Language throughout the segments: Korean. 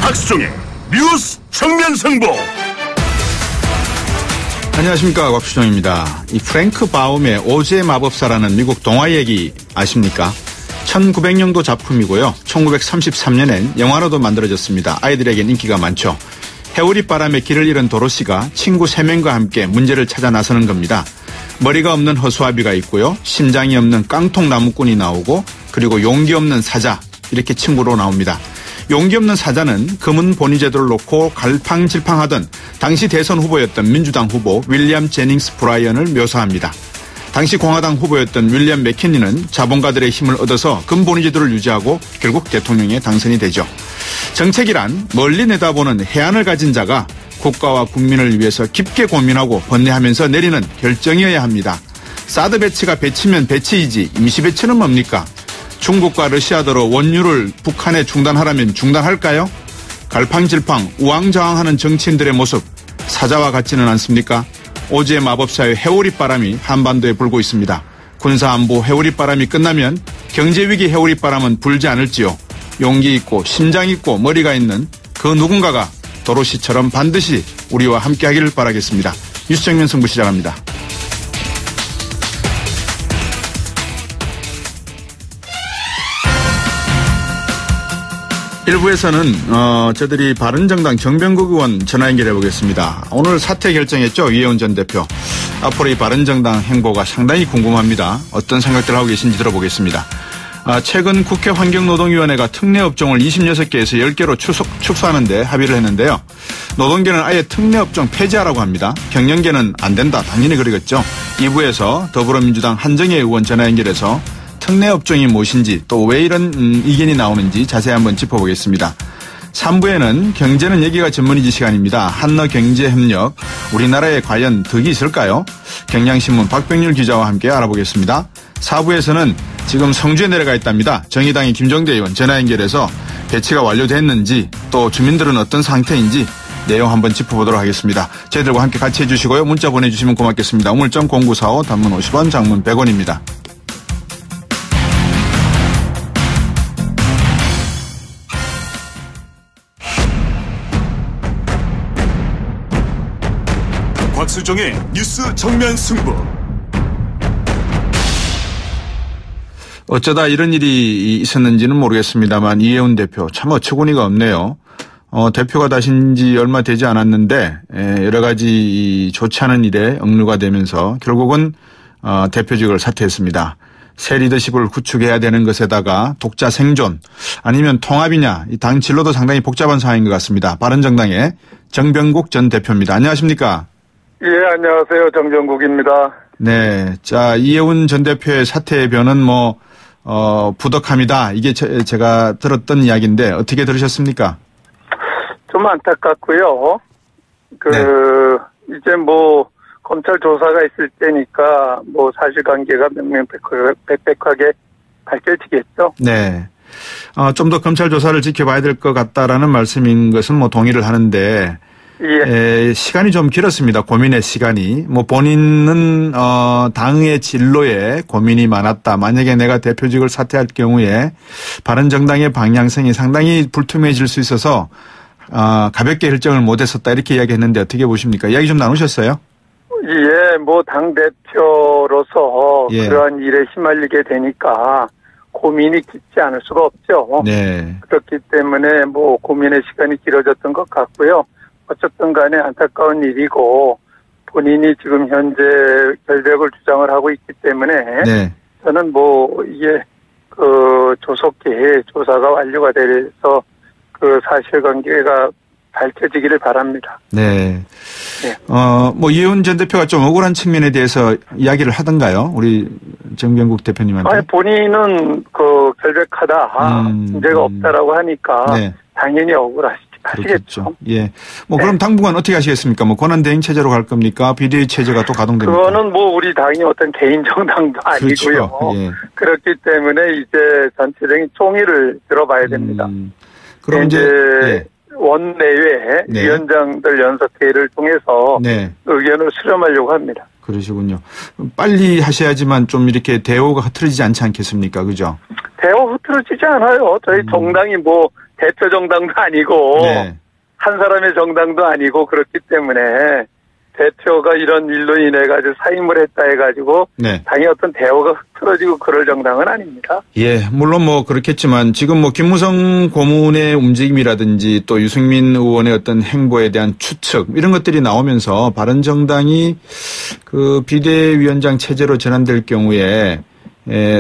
곽수종의 뉴스 정면승부. 안녕하십니까, 곽수종입니다. 이 프랭크 바움의 오즈의 마법사라는 미국 동화 얘기 아십니까? 1900년도 작품이고요. 1933년엔 영화로도 만들어졌습니다. 아이들에겐 인기가 많죠. 해오리 바람에 길을 잃은 도로시가 친구 3명과 함께 문제를 찾아 나서는 겁니다. 머리가 없는 허수아비가 있고요. 심장이 없는 깡통 나무꾼이 나오고, 그리고 용기 없는 사자, 이렇게 친구로 나옵니다. 용기 없는 사자는 금은 본위제도를 놓고 갈팡질팡하던 당시 대선 후보였던 민주당 후보 윌리엄 제닝스 브라이언을 묘사합니다. 당시 공화당 후보였던 윌리엄 맥키니는 자본가들의 힘을 얻어서 금본위제도를 유지하고 결국 대통령에 당선이 되죠. 정책이란 멀리 내다보는 해안을 가진 자가 국가와 국민을 위해서 깊게 고민하고 번뇌하면서 내리는 결정이어야 합니다. 사드 배치가 배치면 배치이지 임시 배치는 뭡니까? 중국과 러시아더러 원유를 북한에 중단하라면 중단할까요? 갈팡질팡 우왕좌왕하는 정치인들의 모습 사자와 같지는 않습니까? 오즈의 마법사의 해오리 바람이 한반도에 불고 있습니다. 군사안보 해오리 바람이 끝나면 경제위기 해오리 바람은 불지 않을지요. 용기 있고 심장 있고 머리가 있는 그 누군가가 도로시처럼 반드시 우리와 함께하기를 바라겠습니다. 뉴스 정면 승부 시작합니다. 일부에서는 저들이 바른정당 정병국 의원 전화 연결해 보겠습니다. 오늘 사퇴 결정했죠. 이해운 전 대표. 앞으로 이 바른정당 행보가 상당히 궁금합니다. 어떤 생각들 하고 계신지 들어보겠습니다. 최근 국회 환경노동위원회가 특례업종을 26개에서 10개로 축소하는데 합의를 했는데요. 노동계는 아예 특례업종 폐지하라고 합니다. 경영계는 안 된다. 당연히 그러겠죠. 2부에서 더불어민주당 한정혜 의원 전화 연결해서 특례업종이 무엇인지 또 왜 이런 의견이 나오는지 자세히 한번 짚어보겠습니다. 3부에는 경제는 여기가 전문이지 시간입니다. 한러경제협력 우리나라에 과연 덕이 있을까요? 경향신문 박병률 기자와 함께 알아보겠습니다. 4부에서는 지금 성주에 내려가 있답니다. 정의당의 김종대 의원 전화 연결해서 배치가 완료됐는지 또 주민들은 어떤 상태인지 내용 한번 짚어보도록 하겠습니다. 저희들과 함께 같이 해주시고요. 문자 보내주시면 고맙겠습니다. 우물정 0945 단문 50원 장문 100원입니다. 곽수종의 뉴스 정면 승부. 어쩌다 이런 일이 있었는지는 모르겠습니다만 이해운 대표 참 어처구니가 없네요. 대표가 다신 지 얼마 되지 않았는데 여러 가지 좋지 않은 일에 억류가 되면서 결국은 대표직을 사퇴했습니다. 새 리더십을 구축해야 되는 것에다가 독자 생존 아니면 통합이냐 이 당 진로도 상당히 복잡한 상황인 것 같습니다. 바른정당의 정병국 전 대표입니다. 안녕하십니까? 예, 안녕하세요. 정병국입니다. 네. 자, 이해운 전 대표의 사퇴의 변은 부덕합니다. 이게 제가 들었던 이야기인데 어떻게 들으셨습니까? 좀 안타깝고요. 네. 이제 검찰 조사가 있을 때니까 사실관계가 명명백백하게 밝혀지겠죠. 네. 좀 더 검찰 조사를 지켜봐야 될 것 같다라는 말씀인 것은 동의를 하는데 예. 시간이 좀 길었습니다. 고민의 시간이. 본인은 당의 진로에 고민이 많았다. 만약에 내가 대표직을 사퇴할 경우에 바른정당의 방향성이 상당히 불투명해질 수 있어서 가볍게 결정을 못했었다. 이렇게 이야기했는데 어떻게 보십니까? 이야기 좀 나누셨어요? 예, 당대표로서 예. 그러한 일에 휘말리게 되니까 고민이 깊지 않을 수가 없죠. 네. 그렇기 때문에 고민의 시간이 길어졌던 것 같고요. 어쨌든 간에 안타까운 일이고 본인이 지금 현재 결백을 주장을 하고 있기 때문에 네. 저는 이게 조속히 조사가 완료가 돼서 그 사실관계가 밝혀지기를 바랍니다. 네. 네. 이해운 전 대표가 좀 억울한 측면에 대해서 이야기를 하던가요? 우리 정병국 대표님한테. 본인은 결백하다. 문제가 없다라고 하니까 네. 당연히 억울하시죠. 그렇겠죠. 예. 그럼 당분간 어떻게 하시겠습니까? 권한대행 체제로 갈 겁니까? 비대위 체제가 또 가동됩니까? 그거는 우리 당이 어떤 개인 정당도 아니고요. 그렇죠. 예. 그렇기 때문에 이제 전체적인 총의를 들어봐야 됩니다. 그럼 이제 원내외 네. 위원장들 연석회의를 통해서 네. 의견을 수렴하려고 합니다. 그러시군요. 빨리 하셔야지만 좀 이렇게 대오가 흐트러지지 않지 않겠습니까? 그죠? 대오 흐트러지지 않아요. 저희 정당이 대표 정당도 아니고 네. 한 사람의 정당도 아니고 그렇기 때문에 대표가 이런 일로 인해 가지고 사임을 했다 해가지고 네. 당연히 어떤 대우가 흐트러지고 그럴 정당은 아닙니다. 예, 물론 뭐 그렇겠지만 지금 뭐 김무성 고문의 움직임이라든지 또 유승민 의원의 어떤 행보에 대한 추측 이런 것들이 나오면서 바른정당이 그 비대위원장 체제로 전환될 경우에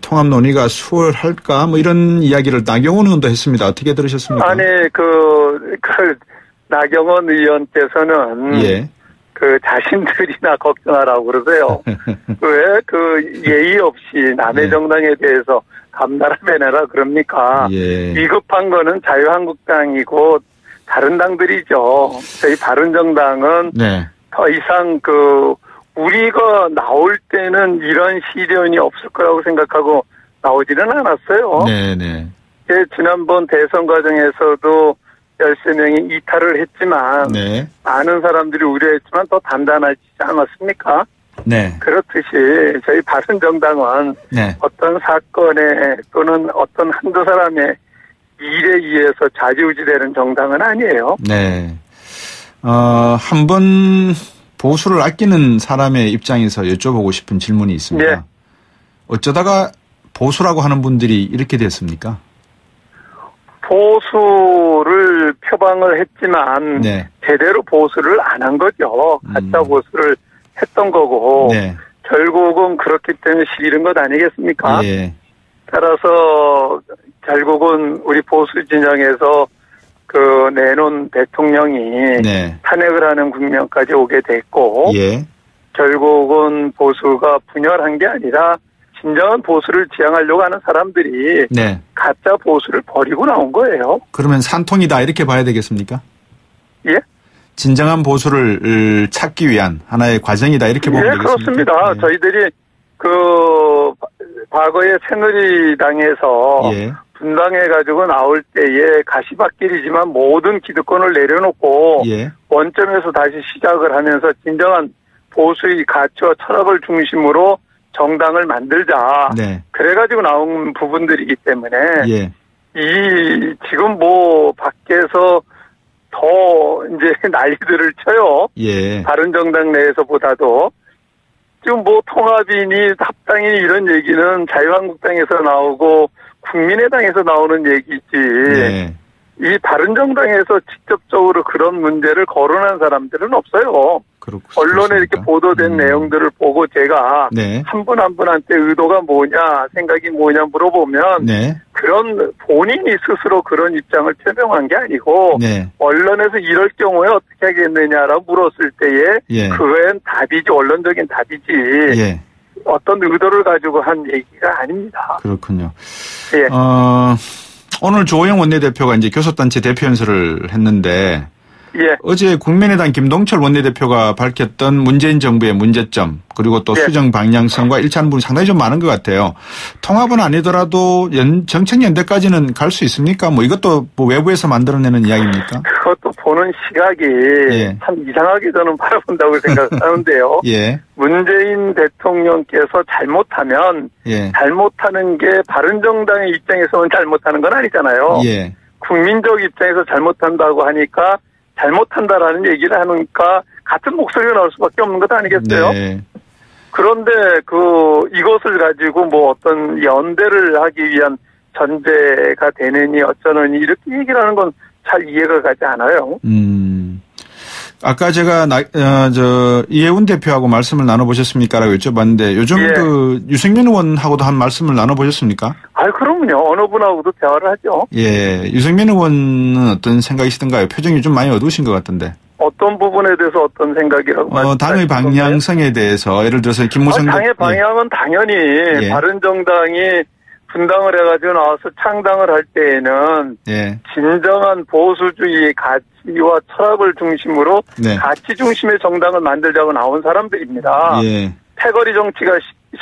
통합 논의가 수월할까 뭐 이런 이야기를 나경원 의원도 했습니다. 어떻게 들으셨습니까? 아니 그 나경원 의원께서는 예. 그 자신들이나 걱정하라고 그러세요. 왜 그 예의 없이 남의 예. 정당에 대해서 감나라 배나라 그럽니까? 예. 위급한 거는 자유한국당이고 다른 당들이죠. 저희 바른정당은 네. 더 이상 그 우리가 나올 때는 이런 시련이 없을 거라고 생각하고 나오지는 않았어요. 네네. 지난번 대선 과정에서도 13명이 이탈을 했지만 네. 많은 사람들이 우려했지만 더 단단하지 않았습니까? 네. 그렇듯이 저희 바른정당은 네. 어떤 사건에 또는 어떤 한두 사람의 일에 의해서 좌지우지되는 정당은 아니에요. 네. 한 번 보수를 아끼는 사람의 입장에서 여쭤보고 싶은 질문이 있습니다. 네. 어쩌다가 보수라고 하는 분들이 이렇게 됐습니까? 보수를 표방을 했지만 네. 제대로 보수를 안 한 거죠. 가짜 보수를 했던 거고 네. 결국은 그렇기 때문에 싫은 것 아니겠습니까? 예. 따라서 결국은 우리 보수 진영에서 그 내놓은 대통령이 네. 탄핵을 하는 국면까지 오게 됐고 예. 결국은 보수가 분열한 게 아니라 진정한 보수를 지향하려고 하는 사람들이 네. 가짜 보수를 버리고 나온 거예요. 그러면 산통이다 이렇게 봐야 되겠습니까? 예? 진정한 보수를 찾기 위한 하나의 과정이다 이렇게 보면 되겠습니까? 그렇습니다. 예. 저희들이 그 과거에 새누리당에서 예. 분당해가지고 나올 때에 가시밭길이지만 모든 기득권을 내려놓고 예. 원점에서 다시 시작을 하면서 진정한 보수의 가치와 철학을 중심으로 정당을 만들자. 네. 그래가지고 나온 부분들이기 때문에 예. 이 지금 뭐 밖에서 더 이제 난리들을 쳐요. 예. 바른정당 내에서보다도 지금 뭐 통합이니 합당이니 이런 얘기는 자유한국당에서 나오고 국민의당에서 나오는 얘기지. 네. 이 바른정당에서 직접적으로 그런 문제를 거론한 사람들은 없어요. 언론에 이렇게 보도된 내용들을 보고 제가 네. 한 분 한 분한테 의도가 뭐냐, 생각이 뭐냐 물어보면 네. 그런 본인이 스스로 그런 입장을 표명한 게 아니고 네. 언론에서 이럴 경우에 어떻게 하겠느냐라고 물었을 때에 예. 그거엔 답이지, 언론적인 답이지 예. 어떤 의도를 가지고 한 얘기가 아닙니다. 그렇군요. 예. 오늘 조호영 원내대표가 이제 교섭단체 대표 연설을 했는데 예. 어제 국민의당 김동철 원내대표가 밝혔던 문재인 정부의 문제점 그리고 또 예. 부분이 방향성과 일치하는 부분이 상당히 좀 많은 것 같아요. 통합은 아니더라도 정책연대까지는 갈 수 있습니까? 뭐 이것도 뭐 외부에서 만들어내는 이야기입니까? 그것도 보는 시각이 예. 참 이상하게 저는 바라본다고 생각하는데요. 예. 문재인 대통령께서 잘못하면 예. 잘못하는 게 바른정당의 입장에서는 잘못하는 건 아니잖아요. 예. 국민적 입장에서 잘못한다고 하니까 잘못한다라는 얘기를 하니까 같은 목소리가 나올 수밖에 없는 것 아니겠어요? 네. 그런데 이것을 가지고 뭐 어떤 연대를 하기 위한 전제가 되느니 어쩌느니 이렇게 얘기를 하는 건 잘 이해가 가지 않아요. 아까 제가 이해운 대표하고 말씀을 나눠보셨습니까라고 여쭤봤는데 요즘 예. 유승민 의원하고도 한 말씀을 나눠보셨습니까? 그럼요. 어느 분하고도 대화를 하죠. 예. 유승민 의원은 어떤 생각이시던가요? 표정이 좀 많이 어두우신 것 같던데. 어떤 부분에 대해서 어떤 생각이라고 말씀하시는 당의 방향성에 대해서 예를 들어서 김무성 당의 방향은 당연히 예. 바른정당이 분당을 해가지고 나와서 창당을 할 때에는 예. 진정한 보수주의 가치와 철학을 중심으로 네. 가치 중심의 정당을 만들자고 나온 사람들입니다. 예. 패거리 정치가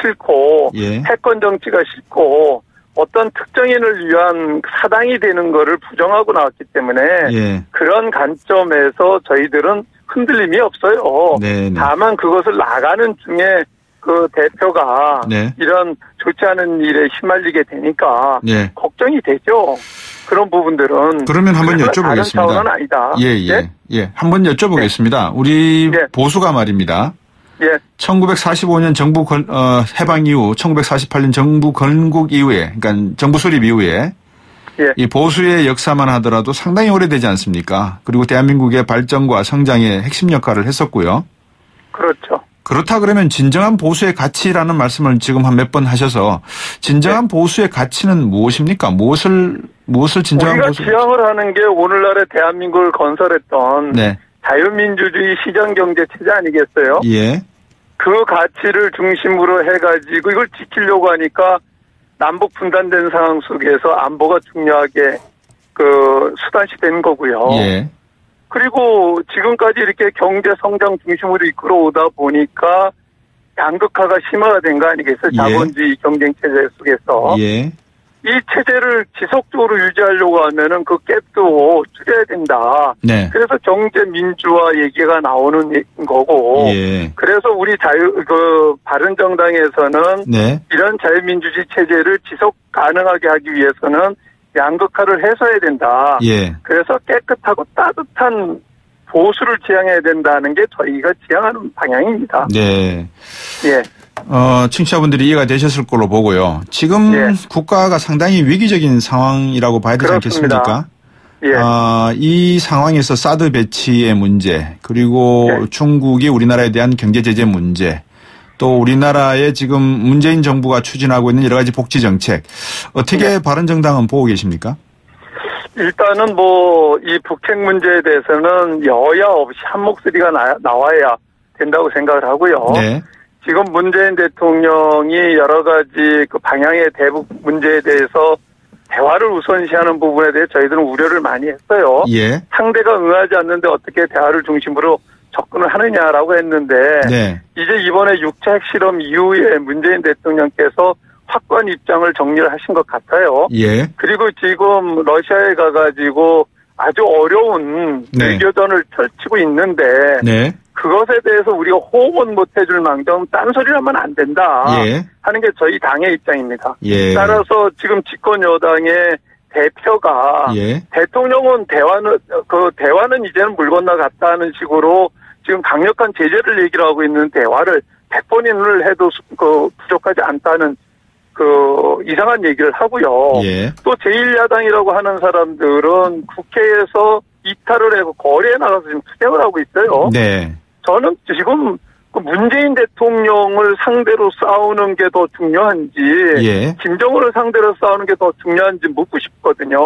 싫고 예. 패권 정치가 싫고 어떤 특정인을 위한 사당이 되는 거를 부정하고 나왔기 때문에 예. 그런 관점에서 저희들은 흔들림이 없어요. 네네. 다만 그것을 나가는 중에 그 대표가 네. 이런 좋지 않은 일에 휘말리게 되니까 네. 걱정이 되죠. 그런 부분들은. 그러면 한번 다른 여쭤보겠습니다. 차원은 아니다. 예. 한번 여쭤보겠습니다. 우리 보수가 말입니다. 예. 1945년 정부 해방 이후 1948년 정부 건국 이후에 그러니까 정부 수립 이후에 예. 이 보수의 역사만 하더라도 상당히 오래되지 않습니까? 그리고 대한민국의 발전과 성장의 핵심 역할을 했었고요. 그렇죠. 그렇다 그러면 진정한 보수의 가치라는 말씀을 지금 한 몇 번 하셔서 진정한 보수의 가치는 무엇입니까? 무엇을 진정한 우리가 보수? 지향을 하는 게 오늘날의 대한민국을 건설했던 네. 자유민주주의 시장경제 체제 아니겠어요? 예. 그 가치를 중심으로 해가지고 이걸 지키려고 하니까 남북 분단된 상황 속에서 안보가 중요하게 수단시 된 거고요. 예. 그리고 지금까지 이렇게 경제 성장 중심으로 이끌어오다 보니까 양극화가 심화가 된 거 아니겠어요? 예. 자본주의 경쟁 체제 속에서. 예. 이 체제를 지속적으로 유지하려고 하면은 그 갭도 줄여야 된다. 네. 그래서 경제 민주화 얘기가 나오는 거고. 예. 그래서 우리 바른정당에서는 네. 이런 자유민주주의 체제를 지속 가능하게 하기 위해서는 양극화를 해소해야 된다. 예. 그래서 깨끗하고 따뜻한 보수를 지향해야 된다는 게 저희가 지향하는 방향입니다. 네. 예. 청취자분들이 이해가 되셨을 걸로 보고요. 지금 예. 국가가 상당히 위기적인 상황이라고 봐야 되지 그렇습니다. 않겠습니까? 예. 이 상황에서 사드 배치의 문제, 그리고 예. 중국이 우리나라에 대한 경제 제재 문제, 또 우리나라의 지금 문재인 정부가 추진하고 있는 여러 가지 복지 정책, 어떻게 예. 바른정당은 보고 계십니까? 일단은 이 북핵 문제에 대해서는 여야 없이 한 목소리가 나와야 된다고 생각을 하고요. 네. 지금 문재인 대통령이 여러 가지 그 방향의 대북 문제에 대해서 대화를 우선시하는 부분에 대해 저희들은 우려를 많이 했어요. 예. 상대가 응하지 않는데 어떻게 대화를 중심으로 접근을 하느냐라고 했는데 네. 이제 이번에 육체 핵실험 이후에 문재인 대통령께서 확고한 입장을 정리를 하신 것 같아요. 예. 그리고 지금 러시아에 가가지고 아주 어려운 네. 외교전을 펼치고 있는데 네. 그것에 대해서 우리가 호응은 못해줄 망정 딴소리를 하면 안 된다 예. 하는 게 저희 당의 입장입니다. 예. 따라서 지금 집권 여당의 대표가 예. 대통령은 대화는 이제는 물 건너갔다는 식으로 지금 강력한 제재를 얘기를 하고 있는 대화를 100번을 해도 부족하지 않다는 이상한 얘기를 하고요. 예. 또 제1야당이라고 하는 사람들은 국회에서 이탈을 해서 거리에 나가서 지금 투쟁을 하고 있어요. 네. 저는 지금 문재인 대통령을 상대로 싸우는 게 더 중요한지, 예. 김정은을 상대로 싸우는 게 더 중요한지 묻고 싶거든요.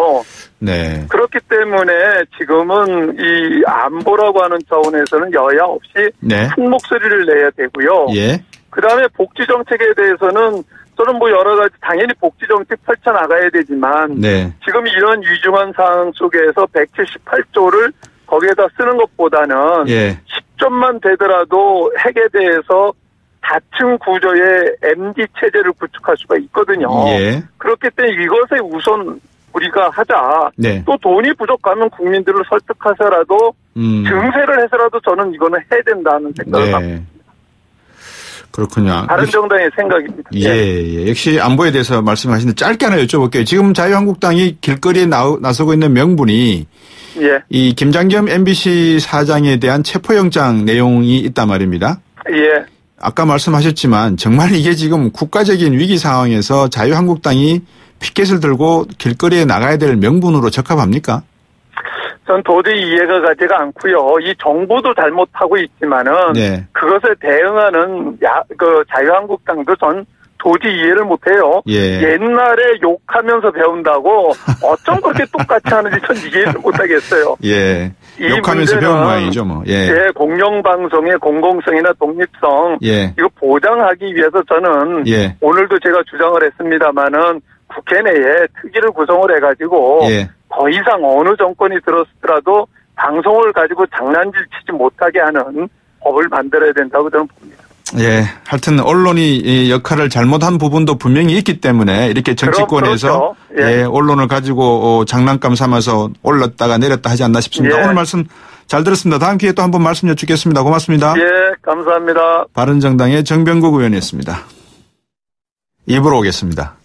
네. 그렇기 때문에 지금은 이 안보라고 하는 차원에서는 여야 없이 네. 큰 목소리를 내야 되고요. 예. 그 다음에 복지 정책에 대해서는 저는 여러 가지 당연히 복지 정책 펼쳐 나가야 되지만 네. 지금 이런 위중한 상황 속에서 178조를 거기에다 쓰는 것보다는 예. 10조만 되더라도 핵에 대해서 다층 구조의 MD 체제를 구축할 수가 있거든요. 예. 그렇기 때문에 이것에 우선 우리가 하자. 네. 또 돈이 부족하면 국민들을 설득해서라도 증세를 해서라도 저는 이거는 해야 된다는 생각을 갖고 있습니다. 그렇군요. 바른정당의 생각입니다. 예. 역시 안보에 대해서 말씀하시는데 짧게 하나 여쭤볼게요. 지금 자유한국당이 길거리에 나서고 있는 명분이 예. 이 김장겸 MBC 사장에 대한 체포영장 내용이 있단 말입니다. 예. 아까 말씀하셨지만 정말 이게 지금 국가적인 위기 상황에서 자유한국당이 피켓을 들고 길거리에 나가야 될 명분으로 적합합니까? 전 도저히 이해가 가지가 않고요. 이 정부도 잘못하고 있지만은 네. 그것에 대응하는 자유한국당도 전 도저히 이해를 못해요. 예. 옛날에 욕하면서 배운다고 어쩜 그렇게 똑같이 하는지 전 이해를 못하겠어요. 예. 이 욕하면서 배운 모양이죠, 뭐. 예. 예, 공영방송의 공공성이나 독립성 예. 이거 보장하기 위해서 저는 예. 오늘도 제가 주장을 했습니다마는 국회 내에 특위를 구성을 해가지고 예. 더 이상 어느 정권이 들었더라도 방송을 가지고 장난질 치지 못하게 하는 법을 만들어야 된다고 저는 봅니다. 예. 하여튼 언론이 이 역할을 잘못한 부분도 분명히 있기 때문에 이렇게 정치권에서 그렇죠. 예. 언론을 가지고 장난감 삼아서 올랐다가 내렸다 하지 않나 싶습니다. 예. 오늘 말씀 잘 들었습니다. 다음 기회에 또 한번 말씀 여쭙겠습니다. 고맙습니다. 예, 감사합니다. 바른정당의 정병국 의원이었습니다. 입으로 오겠습니다.